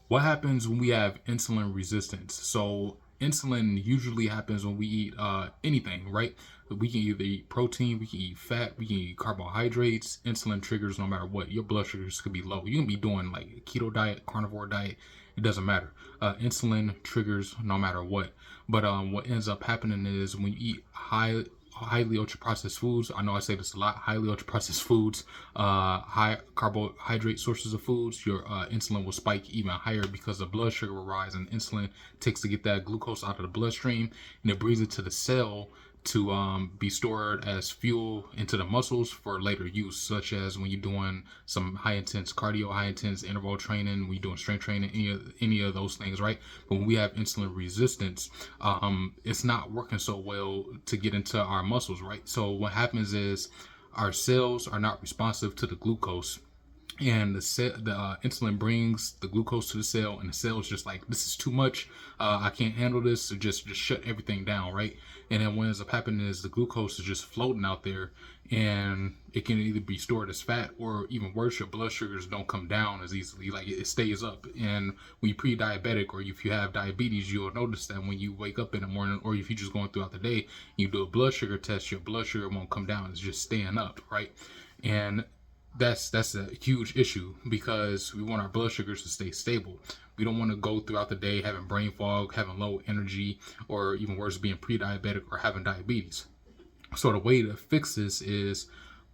What happens when we have insulin resistance? So insulin usually happens when we eat anything, right? We can either eat protein, we can eat fat, we can eat carbohydrates. Insulin triggers no matter what. Your blood sugars could be low. You can be doing like a keto diet, carnivore diet. It doesn't matter. Insulin triggers no matter what. But what ends up happening is when you eat highly ultra processed foods. I know I say this a lot. Highly ultra processed foods, high carbohydrate sources of foods. Your insulin will spike even higher because the blood sugar will rise, and insulin takes to get that glucose out of the bloodstream, and it brings it to the cell to be stored as fuel into the muscles for later use, such as when you're doing some high intense cardio, high intense interval training, when you're doing strength training, any of those things, right? But when we have insulin resistance, it's not working so well to get into our muscles, right? So what happens is our cells are not responsive to the glucose, and the insulin brings the glucose to the cell, and the cell is just like, this is too much, I can't handle this, so just shut everything down, right? And then what ends up happening is the glucose is just floating out there, and it can either be stored as fat, or even worse, your blood sugars don't come down as easily, like it stays up. And when you're pre-diabetic, or if you have diabetes, you'll notice that when you wake up in the morning, or if you're just going throughout the day, you do a blood sugar test, your blood sugar won't come down, it's just staying up, right? And that's a huge issue, because we want our blood sugars to stay stable. We don't want to go throughout the day having brain fog, having low energy, or even worse, being pre-diabetic or having diabetes. So the way to fix this is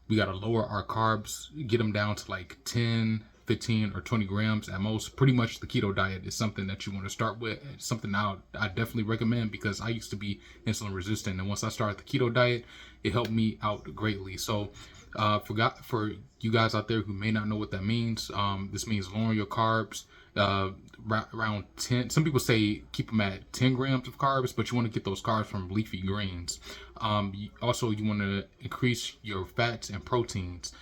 we got to lower our carbs, get them down to like 10, 15, or 20 grams at most. Pretty much the keto diet is something that you want to start with. It's something I definitely recommend, because I used to be insulin resistant, and once I started the keto diet, it helped me out greatly. So for you guys out there who may not know what that means, this means lowering your carbs around 10. Some people say keep them at 10 grams of carbs, but you want to get those carbs from leafy greens. Also, you want to increase your fats and proteins,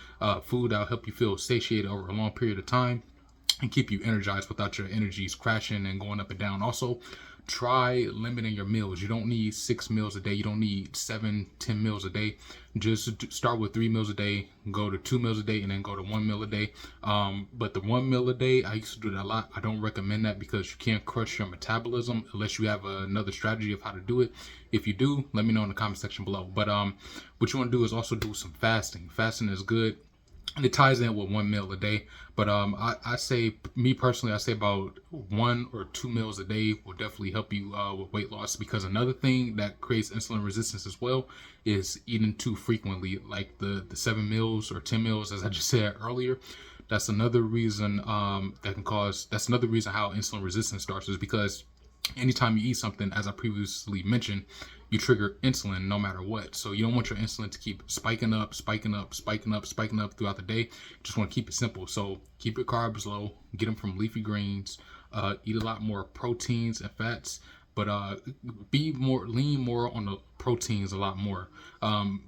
food that'll help you feel satiated over a long period of time and keep you energized without your energies crashing and going up and down. Also, try limiting your meals. You don't need 6 meals a day. You don't need 7, 10 meals a day. Just start with 3 meals a day, go to 2 meals a day, and then go to 1 meal a day. But the 1 meal a day, I used to do that a lot. I don't recommend that, because you can't crush your metabolism unless you have another strategy of how to do it. If you do, let me know in the comment section below. But what you want to do is also do some fasting. Fasting is good, and it ties in with 1 meal a day. But I say, me personally, I say about 1 or 2 meals a day will definitely help you with weight loss. Because another thing that creates insulin resistance as well is eating too frequently, like the 7 meals or 10 meals, as I just said earlier. That's another reason that's another reason how insulin resistance starts, is because anytime you eat something, as I previously mentioned, you trigger insulin no matter what. So you don't want your insulin to keep spiking up throughout the day. You just want to keep it simple. So keep your carbs low, get them from leafy greens, eat a lot more proteins and fats, but lean more on the proteins a lot more,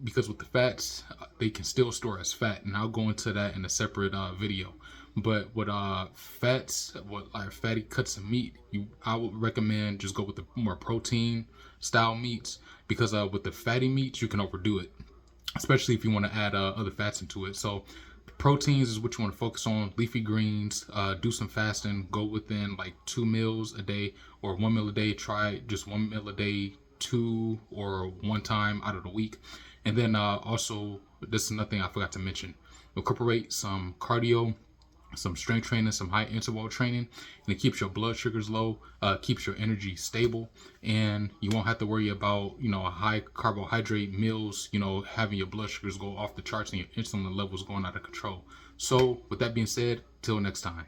because with the fats, they can still store as fat, and I'll go into that in a separate video. But with fats, with like fatty cuts of meat, I would recommend just go with the more protein style meats, because with the fatty meats you can overdo it, especially if you want to add other fats into it. So proteins is what you want to focus on. Leafy greens, do some fasting, go within like 2 meals a day or 1 meal a day. Try just 1 meal a day, 2 or 1 time out of the week. And then also, this is another thing I forgot to mention, incorporate some cardio, some strength training, some high interval training, and it keeps your blood sugars low, keeps your energy stable, and you won't have to worry about, high carbohydrate meals, having your blood sugars go off the charts and your insulin levels going out of control. So with that being said, till next time.